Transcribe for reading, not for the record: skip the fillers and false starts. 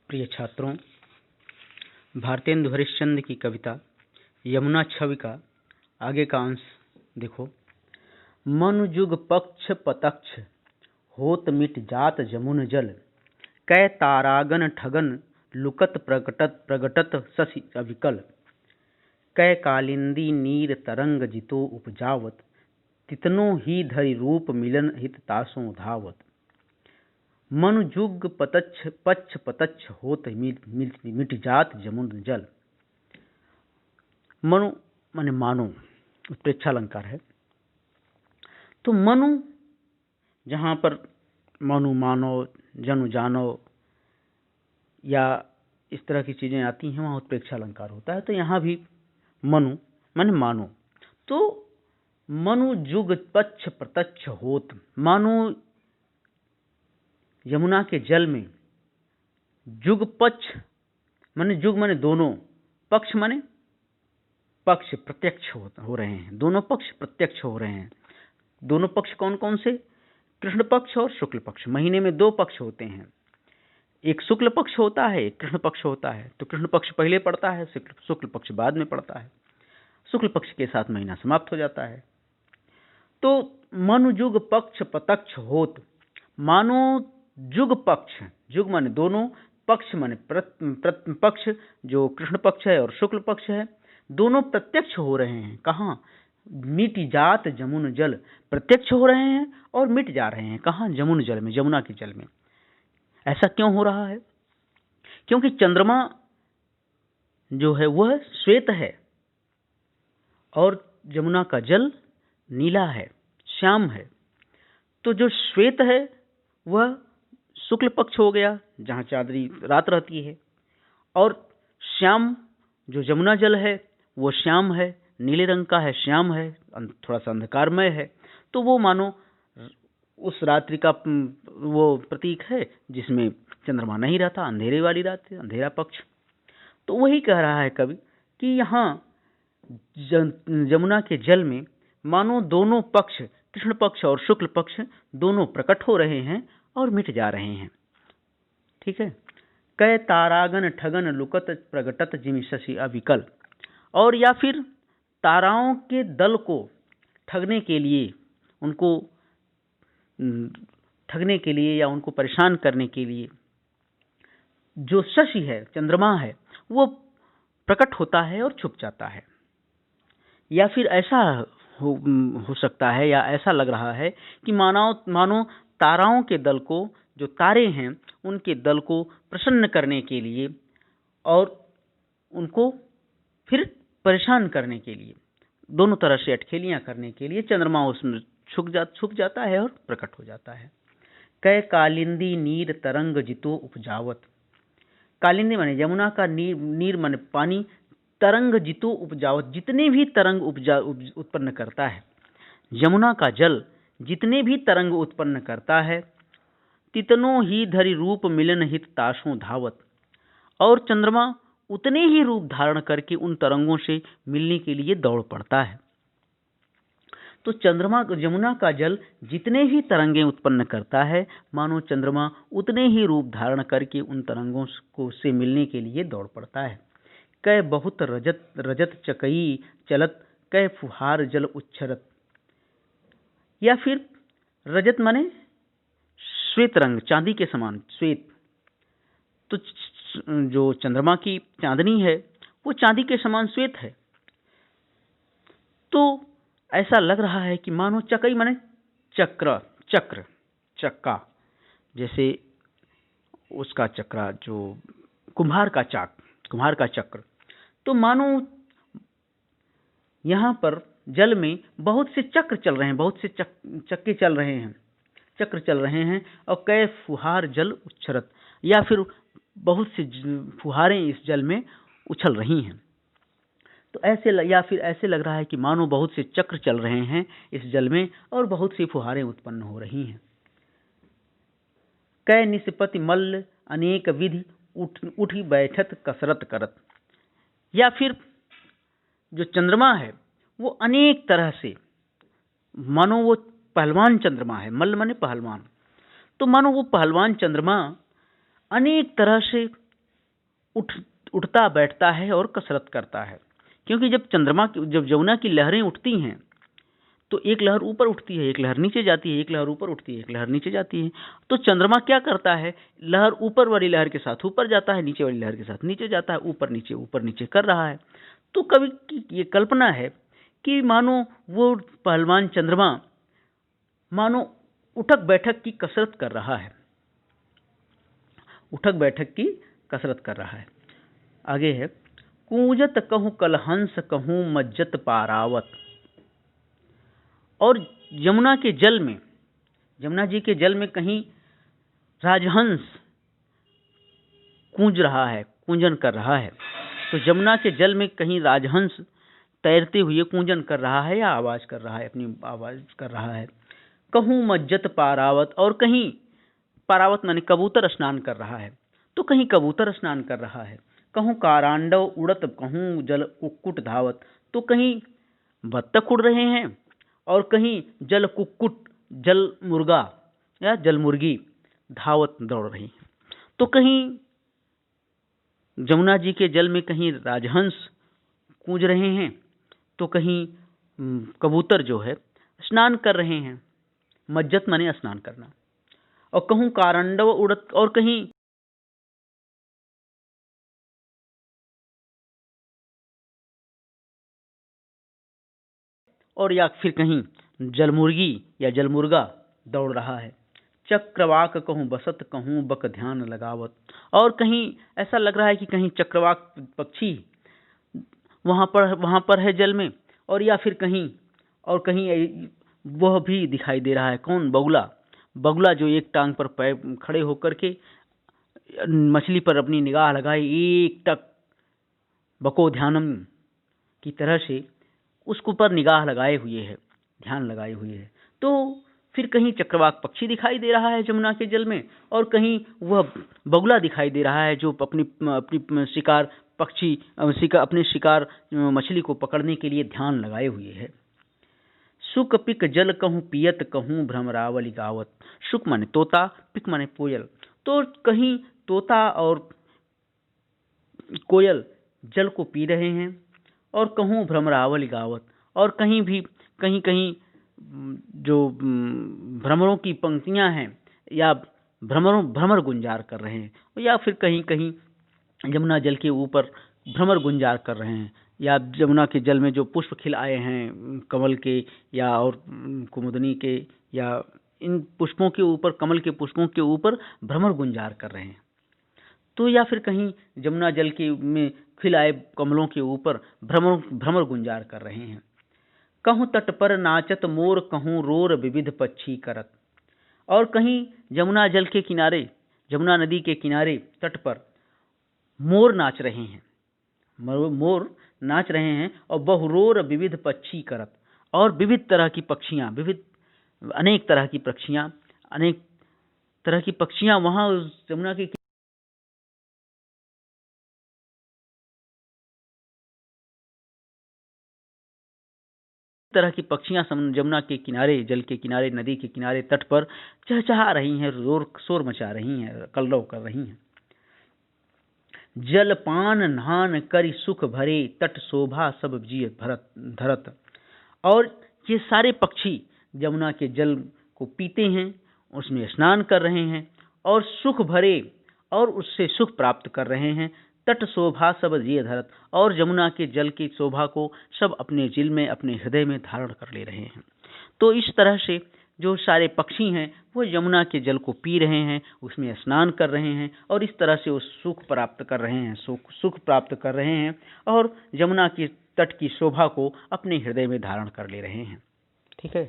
प्रिय छात्रों, भारतेंदु हरिश्चंद्र की कविता यमुना छवि का आगे का अंश देखो। मनु जुग पक्ष पतक्ष होत मिट जात जमुन जल, कै तारागन ठगन लुकत प्रगटत शशि अविकल, कै कालिंदी नीर तरंग जितो उपजावत, तितनो ही धरि रूप मिलन हित तासों धावत। मनु जुग पक्ष पतच्छ होत मिट जात जमुन जल। मनु माने मानो, उत्प्रेक्षालंकार है। तो मनु जहाँ पर मनु मानो, जनु जानो या इस तरह की चीजें आती हैं वहाँ उत्प्रेक्षालंकार होता है। तो यहाँ भी मनु माने मानो। तो मनु जुग पक्ष प्रत्यक्ष होत, मानो यमुना के जल में जुग पक्ष माने जुग माने दोनों, पक्ष माने पक्ष प्रत्यक्ष हो रहे हैं। दोनों पक्ष प्रत्यक्ष हो रहे हैं। दोनों पक्ष कौन कौन से? कृष्ण पक्ष और शुक्ल पक्ष। महीने में दो पक्ष होते हैं, एक शुक्ल पक्ष होता है, एक कृष्ण पक्ष होता है। तो कृष्ण पक्ष पहले पड़ता है, शुक्ल पक्ष बाद में पड़ता है। शुक्ल पक्ष के साथ महीना समाप्त हो जाता है। तो मनु जुग पक्ष प्रत्यक्ष होत, मानो जुग पक्ष, जुग माने दोनों, पक्ष माने पक्ष जो कृष्ण पक्ष है और शुक्ल पक्ष है, दोनों प्रत्यक्ष हो रहे हैं। कहाँ? मिट जात जमुन जल, प्रत्यक्ष हो रहे हैं और मिट जा रहे हैं। कहाँ? जमुन जल में, यमुना के जल में। ऐसा क्यों हो रहा है? क्योंकि चंद्रमा जो है वह श्वेत है और यमुना का जल नीला है, श्याम है। तो जो श्वेत है वह शुक्ल पक्ष हो गया, जहाँ चांदनी रात रहती है, और श्याम जो यमुना जल है वो श्याम है, नीले रंग का है, श्याम है, थोड़ा सा अंधकारमय है। तो वो मानो उस रात्रि का वो प्रतीक है जिसमें चंद्रमा नहीं रहता, अंधेरे वाली रात है, अंधेरा पक्ष। तो वही कह रहा है कवि कि यहाँ यमुना के जल में मानो दोनों पक्ष, कृष्ण पक्ष और शुक्ल पक्ष, दोनों प्रकट हो रहे हैं और मिट जा रहे हैं। ठीक है। कै तारागन ठगन लुकत प्रगटत जिमि शशि अविकल, और या फिर ताराओं के दल को ठगने के लिए, उनको ठगने के लिए या उनको परेशान करने के लिए जो शशि है, चंद्रमा है, वो प्रकट होता है और छुप जाता है। या फिर ऐसा हो सकता है या ऐसा लग रहा है कि मानो ताराओं के दल को, जो तारे हैं उनके दल को प्रसन्न करने के लिए और उनको फिर परेशान करने के लिए, दोनों तरह से अटखेलियां करने के लिए चंद्रमा उसमें छुप जाता है और प्रकट हो जाता है। कै कालिंदी नीर तरंग जितो उपजावत, कालिंदी माने यमुना का नीर माने पानी, तरंग जितो उपजावत, जितने भी तरंग उत्पन्न करता है, यमुना का जल जितने भी तरंग उत्पन्न करता है, तितनो ही धरि रूप मिलन हित ताशों धावत, और चंद्रमा उतने ही रूप धारण करके उन तरंगों से मिलने के लिए दौड़ पड़ता है। तो चंद्रमा, यमुना का जल जितने भी तरंगें उत्पन्न करता है, मानो चंद्रमा उतने ही रूप धारण करके उन तरंगों को से मिलने के लिए दौड़ पड़ता है। कै बहुत रजत चकई चलत, कै फुहार जल उच्छरत, या फिर रजत माने श्वेत रंग, चांदी के समान श्वेत। तो जो चंद्रमा की चांदनी है वो चांदी के समान श्वेत है। तो ऐसा लग रहा है कि मानो चकई माने चक्का, जैसे उसका चक्रा, जो कुम्हार का चक्र। तो मानो यहाँ पर जल में बहुत से चक्र चल रहे हैं, बहुत से चक्के चल रहे हैं, चक्र चल रहे हैं। और कै फुहार जल उच्छरत, या फिर बहुत सी फुहारें इस जल में उछल रही हैं। तो ऐसे लग रहा है कि मानो बहुत से चक्र चल रहे हैं इस जल में और बहुत सी फुहारें उत्पन्न हो रही हैं। कै निष्पति मल्ल अनेक विधि उठी बैठत कसरत करत, या फिर जो चंद्रमा है वो अनेक तरह से, मानो वो पहलवान चंद्रमा है, मल्ल माने पहलवान, तो मानो वो पहलवान चंद्रमा अनेक तरह से उठता बैठता है और कसरत करता है। क्योंकि जब यमुना की लहरें उठती हैं तो एक लहर ऊपर उठती है, एक लहर नीचे जाती है, एक लहर ऊपर उठती है, एक लहर नीचे जाती है। तो चंद्रमा क्या करता है, लहर ऊपर वाली लहर के साथ ऊपर जाता है, नीचे वाली लहर के साथ नीचे जाता है, ऊपर नीचे कर रहा है। तो कभी ये कल्पना है कि मानो वो पहलवान चंद्रमा मानो उठक बैठक की कसरत कर रहा है, उठक बैठक की कसरत कर रहा है। आगे है, कूंजत कहूँ कलहंस कहूँ मज्जत पारावत। और यमुना के जल में, यमुना जी के जल में कहीं राजहंस कूंज रहा है, कूंजन कर रहा है। तो यमुना के जल में कहीं राजहंस तैरते हुए कूंजन कर रहा है या आवाज कर रहा है, अपनी आवाज कर रहा है। कहूँ मज्जत पारावत, और कहीं पारावत माने कबूतर स्नान कर रहा है, तो कहीं कबूतर स्नान कर रहा है। कहूँ कारांडव उड़त कहूँ जल कुक्कुट धावत, तो कहीं बत्तख उड़ रहे हैं और कहीं जल कुक्कुट, जल मुर्गा या जल मुर्गी धावत दौड़ रही है। तो कहीं यमुना जी के जल में कहीं राजहंस कूंज रहे हैं, तो कहीं कबूतर जो है स्नान कर रहे हैं। मज्जत माने स्नान करना। और कहूँ कारंडव उड़त, और कहीं और या फिर कहीं जलमुर्गी या जलमुर्गा दौड़ रहा है। चक्रवाक कहूँ बसत कहूँ बक ध्यान लगावत, और कहीं ऐसा लग रहा है कि कहीं चक्रवाक पक्षी वहां पर है जल में, और या फिर कहीं और कहीं वह भी दिखाई दे रहा है। कौन? बगुला। बगुला जो एक टांग पर पैर खड़े होकर के मछली पर अपनी निगाह लगाए, एक टक बको ध्यानम की तरह से उसको पर निगाह लगाए हुए है, ध्यान लगाए हुए है। तो फिर कहीं चक्रवाक पक्षी दिखाई दे रहा है यमुना के जल में, और कहीं वह बगुला दिखाई दे रहा है जो अपनी शिकार पक्षी अपने शिकार मछली को पकड़ने के लिए ध्यान लगाए हुए है। सुक पिक जल कहूँ पियत कहूँ भ्रमरावली गावत। सुक माने तोता, पिक माने कोयल। तो कहीं तोता और कोयल जल को पी रहे हैं, और कहूँ भ्रमरावली गावत, और कहीं कहीं जो भ्रमरों की पंक्तियां हैं या भ्रमर गुंजार कर रहे हैं, या फिर कहीं कहीं यमुना जल के ऊपर भ्रमर गुंजार कर रहे हैं, या यमुना के जल में जो पुष्प खिल आए हैं कमल के या और कुमुदनी के, या इन पुष्पों के ऊपर, कमल के पुष्पों के ऊपर भ्रमर गुंजार कर रहे हैं। तो या फिर कहीं यमुना जल के में खिल आए कमलों के ऊपर भ्रमर गुंजार कर रहे हैं। कहूँ तट पर नाचत मोर कहूँ रोर विविध पक्षी करत, और कहीं यमुना जल के किनारे, यमुना नदी के किनारे तट पर मोर नाच रहे हैं, मोर नाच रहे हैं, और बहुरोर विविध पक्षी करत, और विविध तरह की पक्षियां, अनेक तरह की पक्षियां वहां यमुना के तरह की पक्षियां यमुना के किनारे, जल के किनारे, नदी के किनारे, तट पर चहचहा रही हैं, शोर मचा रही हैं, कलरव कर रही हैं। जलपान नहान करि सुख भरे तट शोभा सब जिय धरत। और ये सारे पक्षी यमुना के जल को पीते हैं, उसमें स्नान कर रहे हैं और सुख भरे और उससे सुख प्राप्त कर रहे हैं। तट शोभा सब जिय धरत, और यमुना के जल की शोभा को सब अपने दिल में, अपने हृदय में धारण कर ले रहे हैं। तो इस तरह से जो सारे पक्षी हैं वो यमुना के जल को पी रहे हैं, उसमें स्नान कर रहे हैं, और इस तरह से वो सुख प्राप्त कर रहे हैं, सुख प्राप्त कर रहे हैं, और यमुना के तट की शोभा को अपने हृदय में धारण कर ले रहे हैं। ठीक है।